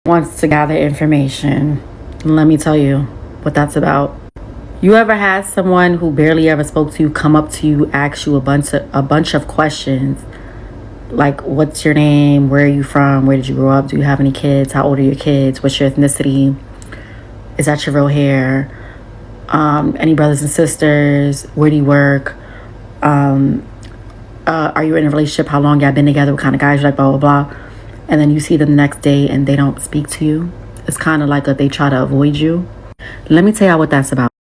wants to gather information. Let me tell you what that's about. You ever had someone who barely ever spoke to you come up to you, ask you a bunch of questions like, what's your name, where are you from, where did you grow up, do you have any kids, how old are your kids, what's your ethnicity, is that your real hair, any brothers and sisters, where do you work, are you in a relationship, how long y'all been together, what kind of guys you like, blah blah blah. And then you see them the next day and they don't speak to you. It's kind of like they try to avoid you. Let me tell y'all what that's about.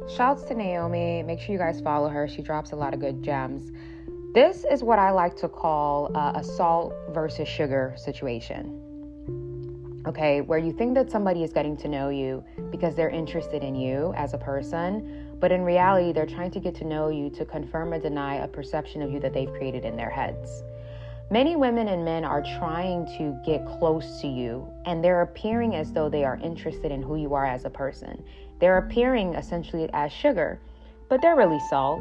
Shouts to Naomi. Make sure you guys follow her. She drops a lot of good gems. This is what I like to call a salt versus sugar situation. Okay, where you think that somebody is getting to know you because they're interested in you as a person, but in reality, they're trying to get to know you to confirm or deny a perception of you that they've created in their heads. Many women and men are trying to get close to you, and they're appearing as though they are interested in who you are as a person. They're appearing essentially as sugar, but they're really salt.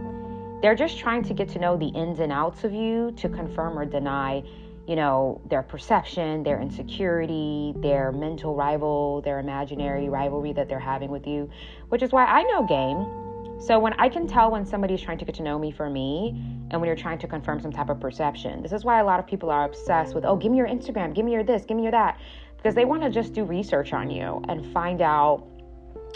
They're just trying to get to know the ins and outs of you to confirm or deny, their perception, their insecurity, their mental rival, their imaginary rivalry that they're having with you, which is why I know game. So when I can tell when somebody's trying to get to know me for me, and when you're trying to confirm some type of perception. This is why a lot of people are obsessed with, give me your Instagram, give me your this, give me your that, because they want to just do research on you and find out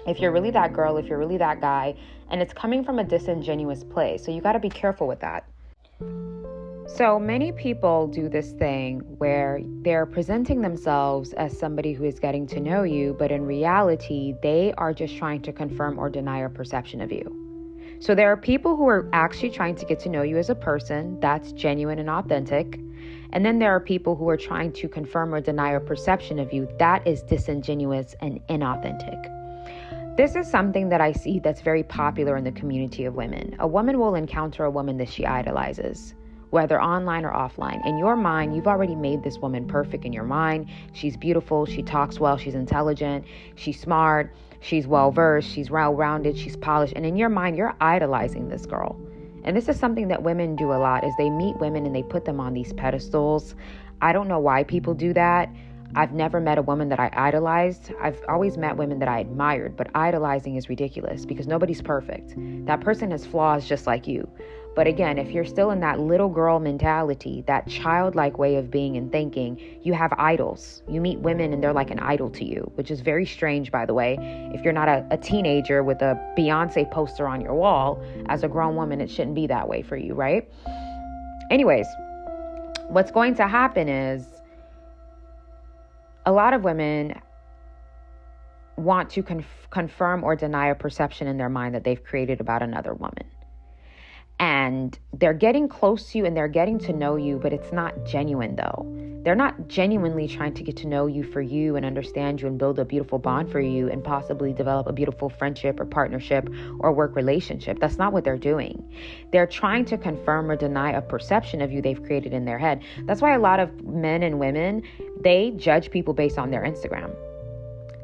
if you're really that girl, if you're really that guy, and it's coming from a disingenuous place. So you got to be careful with that. So many people do this thing where they're presenting themselves as somebody who is getting to know you, but in reality, they are just trying to confirm or deny a perception of you. So there are people who are actually trying to get to know you as a person that's genuine and authentic. And then there are people who are trying to confirm or deny a perception of you that is disingenuous and inauthentic. This is something that I see that's very popular in the community of women. A woman will encounter a woman that she idolizes, whether online or offline. In your mind, you've already made this woman perfect in your mind. She's beautiful, she talks well, she's intelligent, she's smart, she's well-versed, she's well-rounded, she's polished. And in your mind, you're idolizing this girl. And this is something that women do a lot, is they meet women and they put them on these pedestals. I don't know why people do that. I've never met a woman that I idolized. I've always met women that I admired, but idolizing is ridiculous because nobody's perfect. That person has flaws just like you. But again, if you're still in that little girl mentality, that childlike way of being and thinking, you have idols. You meet women and they're like an idol to you, which is very strange, by the way. If you're not a teenager with a Beyonce poster on your wall, as a grown woman, it shouldn't be that way for you, right? Anyways, what's going to happen is a lot of women want to confirm or deny a perception in their mind that they've created about another woman. And they're getting close to you and they're getting to know you, but it's not genuine though. They're not genuinely trying to get to know you for you and understand you and build a beautiful bond for you and possibly develop a beautiful friendship or partnership or work relationship. That's not what they're doing. They're trying to confirm or deny a perception of you they've created in their head. That's why a lot of men and women, they judge people based on their Instagram.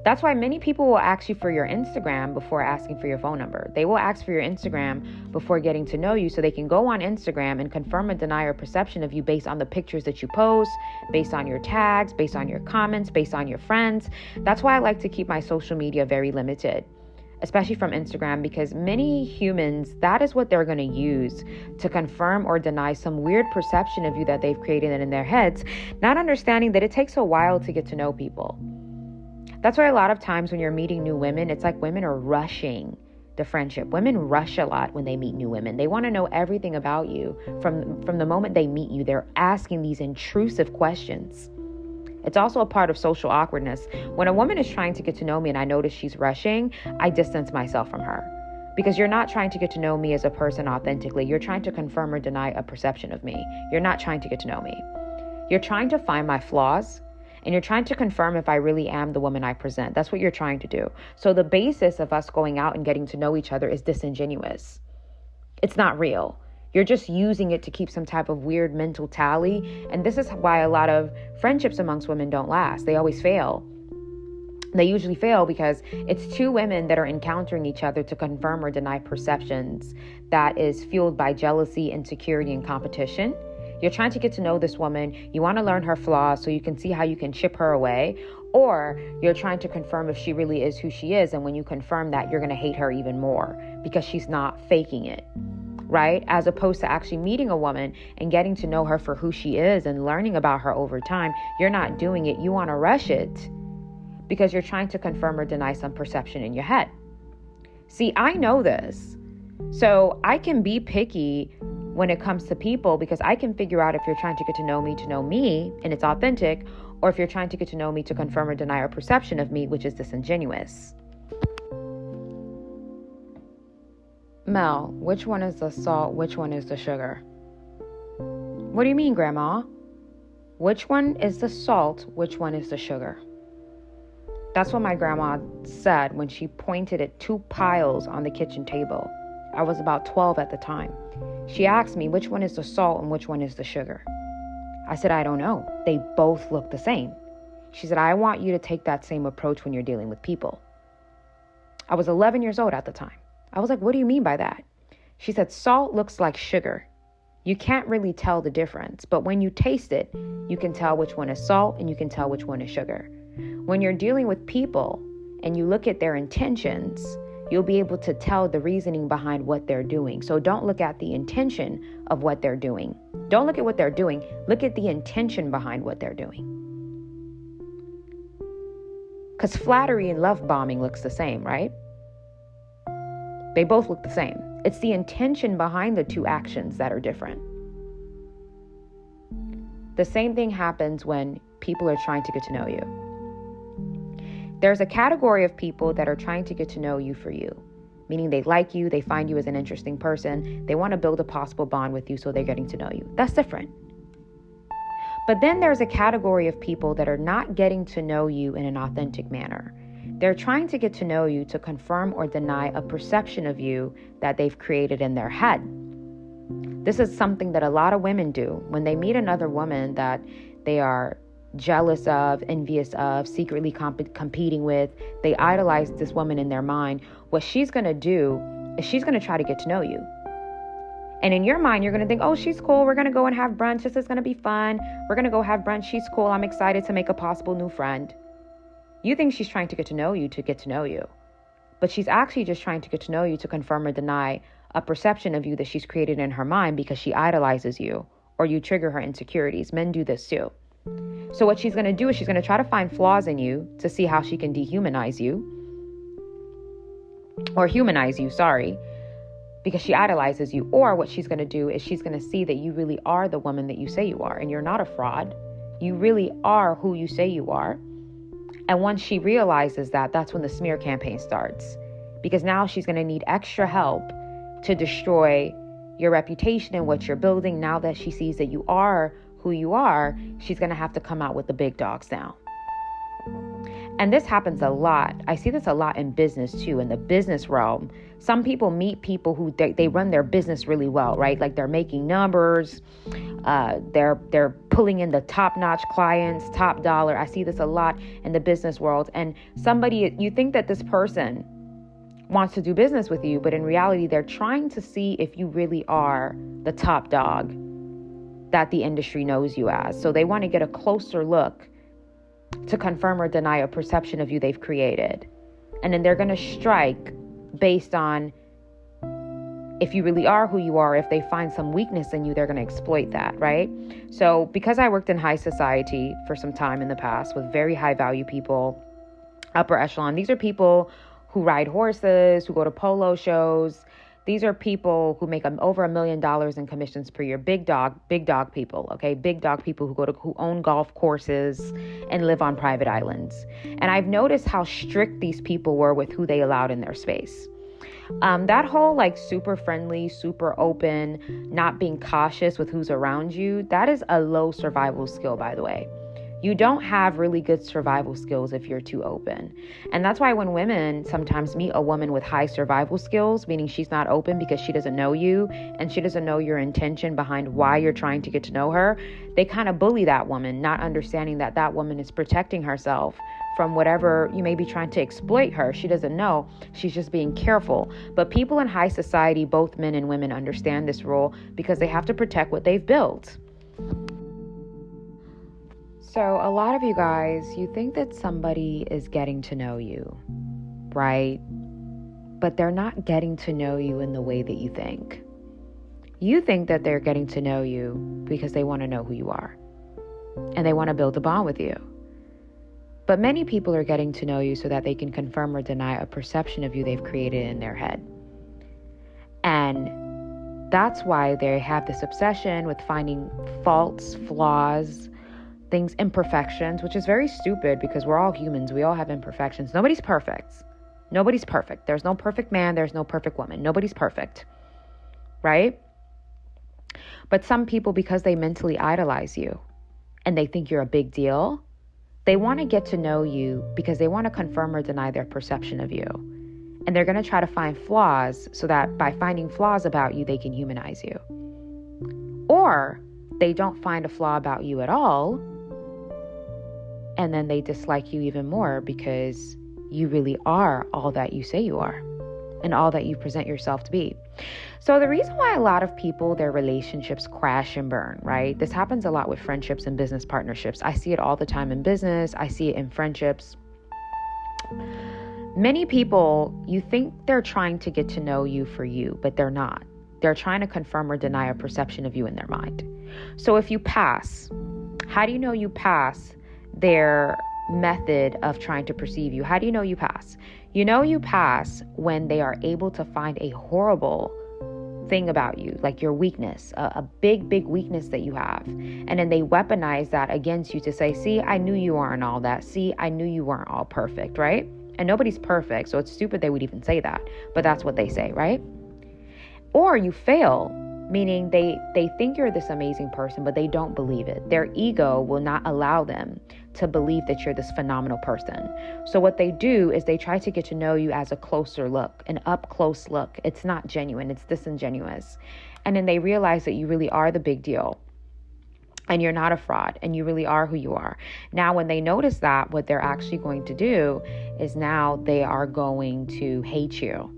That's why many people will ask you for your Instagram before asking for your phone number. They will ask for your Instagram before getting to know you so they can go on Instagram and confirm and deny your perception of you based on the pictures that you post, based on your tags, based on your comments, based on your friends. That's why I like to keep my social media very limited, especially from Instagram, because many humans, that is what they're going to use to confirm or deny some weird perception of you that they've created in their heads, not understanding that it takes a while to get to know people. That's why a lot of times when you're meeting new women, it's like women are rushing the friendship. Women rush a lot when they meet new women. They want to know everything about you. From the moment they meet you, they're asking these intrusive questions. It's also a part of social awkwardness. When a woman is trying to get to know me and I notice she's rushing, I distance myself from her. Because you're not trying to get to know me as a person authentically. You're trying to confirm or deny a perception of me. You're not trying to get to know me. You're trying to find my flaws. And you're trying to confirm if I really am the woman I present. That's what you're trying to do. So the basis of us going out and getting to know each other is disingenuous. It's not real. You're just using it to keep some type of weird mental tally. And this is why a lot of friendships amongst women don't last. They always fail. They usually fail because it's two women that are encountering each other to confirm or deny perceptions that is fueled by jealousy, insecurity, and competition. You're trying to get to know this woman. You want to learn her flaws so you can see how you can chip her away. Or you're trying to confirm if she really is who she is. And when you confirm that, you're going to hate her even more because she's not faking it, right? As opposed to actually meeting a woman and getting to know her for who she is and learning about her over time. You're not doing it. You want to rush it because you're trying to confirm or deny some perception in your head. See, I know this. So I can be picky when it comes to people because I can figure out if you're trying to get to know me, and it's authentic, or if you're trying to get to know me to confirm or deny a perception of me, which is disingenuous. Mel, which one is the salt? Which one is the sugar? What do you mean, Grandma? Which one is the salt? Which one is the sugar? That's what my grandma said when she pointed at 2 piles on the kitchen table. I was about 12 at the time. She asked me which one is the salt and which one is the sugar. I said, I don't know. They both look the same. She said, I want you to take that same approach when you're dealing with people. I was 11 years old at the time. I was like, what do you mean by that? She said, salt looks like sugar. You can't really tell the difference, but when you taste it, you can tell which one is salt and you can tell which one is sugar. When you're dealing with people and you look at their intentions, you'll be able to tell the reasoning behind what they're doing. So don't look at the intention of what they're doing. Don't look at what they're doing. Look at the intention behind what they're doing. Because flattery and love bombing looks the same, right? They both look the same. It's the intention behind the 2 actions that are different. The same thing happens when people are trying to get to know you. There's a category of people that are trying to get to know you for you, meaning they like you, they find you as an interesting person, they want to build a possible bond with you, so they're getting to know you. That's different. But then there's a category of people that are not getting to know you in an authentic manner. They're trying to get to know you to confirm or deny a perception of you that they've created in their head. This is something that a lot of women do when they meet another woman that they are jealous of, envious of, secretly competing with. They idolize this woman in their mind. What she's going to do is she's going to try to get to know you. And in your mind, you're going to think, oh, she's cool. We're going to go and have brunch. This is going to be fun. We're going to go have brunch. She's cool. I'm excited to make a possible new friend. You think she's trying to get to know you to get to know you. But she's actually just trying to get to know you to confirm or deny a perception of you that she's created in her mind because she idolizes you or you trigger her insecurities. Men do this too. So what she's going to do is she's going to try to find flaws in you to see how she can dehumanize you or humanize you, because she idolizes you. Or what she's going to do is she's going to see that you really are the woman that you say you are and you're not a fraud. You really are who you say you are. And once she realizes that, that's when the smear campaign starts, because now she's going to need extra help to destroy your reputation and what you're building. Now that she sees that you are who you are, she's going to have to come out with the big dogs now. And this happens a lot. I see this a lot in business too, in the business realm. Some people meet people who they run their business really well, right? Like they're making numbers. They're pulling in the top-notch clients, top dollar. I see this a lot in the business world. And you think that this person wants to do business with you, but in reality, they're trying to see if you really are the top dog that the industry knows you as. So they want to get a closer look to confirm or deny a perception of you they've created. And then they're going to strike based on if you really are who you are. If they find some weakness in you, they're going to exploit that, right? So because I worked in high society for some time in the past with very high value people, upper echelon, these are people who ride horses, who go to polo shows. These are people who make over $1 million in commissions per year. Big dog people, okay? Big dog people who own golf courses and live on private islands. And I've noticed how strict these people were with who they allowed in their space. That whole super friendly, super open, not being cautious with who's around you, that is a low survival skill, by the way. You don't have really good survival skills if you're too open. And that's why when women sometimes meet a woman with high survival skills, meaning she's not open because she doesn't know you and she doesn't know your intention behind why you're trying to get to know her, they kind of bully that woman, not understanding that that woman is protecting herself from whatever you may be trying to exploit her. She doesn't know. She's just being careful. But people in high society, both men and women, understand this rule because they have to protect what they've built. So a lot of you guys, you think that somebody is getting to know you, right? But they're not getting to know you in the way that you think. You think that they're getting to know you because they want to know who you are and they want to build a bond with you. But many people are getting to know you so that they can confirm or deny a perception of you they've created in their head. And that's why they have this obsession with finding faults, flaws, things, imperfections, which is very stupid because we're all humans. We all have imperfections. Nobody's perfect. Nobody's perfect. There's no perfect man. There's no perfect woman. Nobody's perfect, right? But some people, because they mentally idolize you and they think you're a big deal, they want to get to know you because they want to confirm or deny their perception of you. And they're going to try to find flaws so that by finding flaws about you, they can humanize you. Or they don't find a flaw about you at all, and then they dislike you even more because you really are all that you say you are and all that you present yourself to be. So the reason why a lot of people, their relationships crash and burn, right? This happens a lot with friendships and business partnerships. I see it all the time in business. I see it in friendships. Many people, you think they're trying to get to know you for you, but they're not. They're trying to confirm or deny a perception of you in their mind. So if you pass, how do you know you pass their method of trying to perceive you? How do you know you pass? You know you pass when they are able to find a horrible thing about you, like your weakness, a big weakness that you have. And then they weaponize that against you to say, see, I knew you weren't all that. See, I knew you weren't all perfect, right? And nobody's perfect, so it's stupid they would even say that. But that's what they say, right? Or you fail, meaning they think you're this amazing person, but they don't believe it. Their ego will not allow them to believe that you're this phenomenal person. So what they do is they try to get to know you as a closer look, an up close look. It's not genuine, it's disingenuous. And then they realize that you really are the big deal. And you're not a fraud, and you really are who you are. Now, when they notice that, what they're actually going to do is now they are going to hate you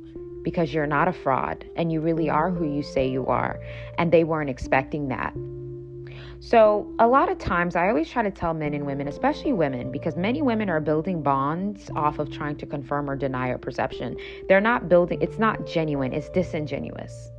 because you're not a fraud and you really are who you say you are. And they weren't expecting that. So a lot of times I always try to tell men and women, especially women, because many women are building bonds off of trying to confirm or deny a perception. They're not building, it's not genuine, it's disingenuous.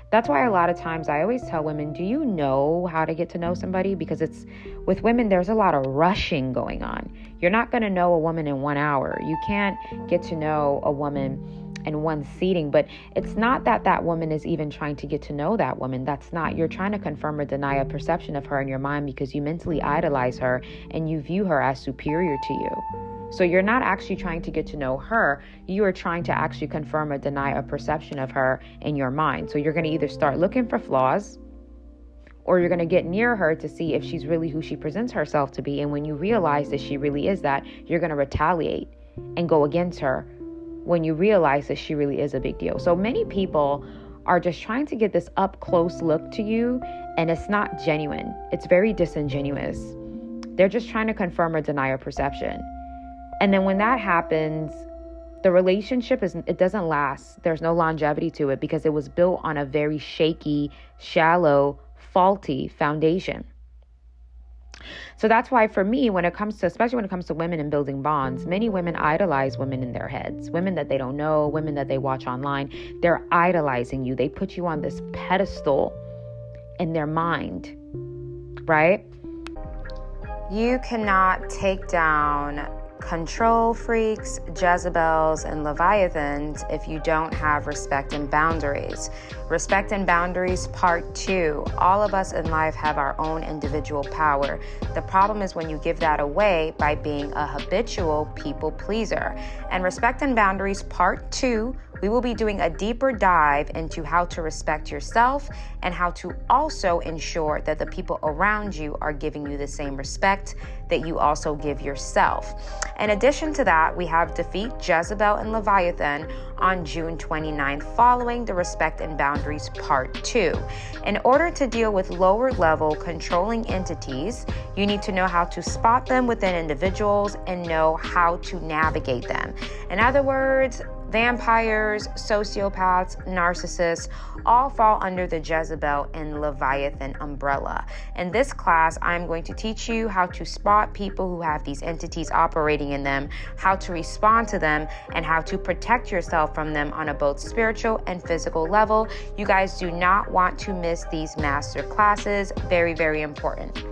That's why a lot of times I always tell women, do you know how to get to know somebody? Because it's with women, there's a lot of rushing going on. You're not going to know a woman in 1 hour. You can't get to know a woman in one seating, but it's not that that woman is even trying to get to know that woman. That's not, you're trying to confirm or deny a perception of her in your mind because you mentally idolize her and you view her as superior to you. So you're not actually trying to get to know her. You are trying to actually confirm or deny a perception of her in your mind. So you're going to either start looking for flaws or you're going to get near her to see if she's really who she presents herself to be. And when you realize that she really is that, you're going to retaliate and go against her when you realize that she really is a big deal. So many people are just trying to get this up close look to you, and it's not genuine. It's very disingenuous. They're just trying to confirm or deny a perception. And then when that happens, the relationship it doesn't last. There's no longevity to it because it was built on a very shaky, shallow, faulty foundation. So that's why for me, especially when it comes to women and building bonds, many women idolize women in their heads, women that they don't know, women that they watch online. They're idolizing you. They put you on this pedestal in their mind, right? You cannot take down control freaks, Jezebels, and Leviathans if you don't have respect and boundaries. Respect and boundaries, part 2. All of us in life have our own individual power. The problem is when you give that away by being a habitual people pleaser. And respect and boundaries, part 2, we will be doing a deeper dive into how to respect yourself and how to also ensure that the people around you are giving you the same respect that you also give yourself. In addition to that, we have Defeat Jezebel and Leviathan on June 29th, following the Respect and Boundaries Part 2. In order to deal with lower level controlling entities, you need to know how to spot them within individuals and know how to navigate them. In other words, Vampires, sociopaths, narcissists all fall under the Jezebel and Leviathan umbrella. In this class, I'm going to teach you how to spot people who have these entities operating in them, how to respond to them, and how to protect yourself from them on a both spiritual and physical level. You guys do not want to miss these master classes. Very, very important.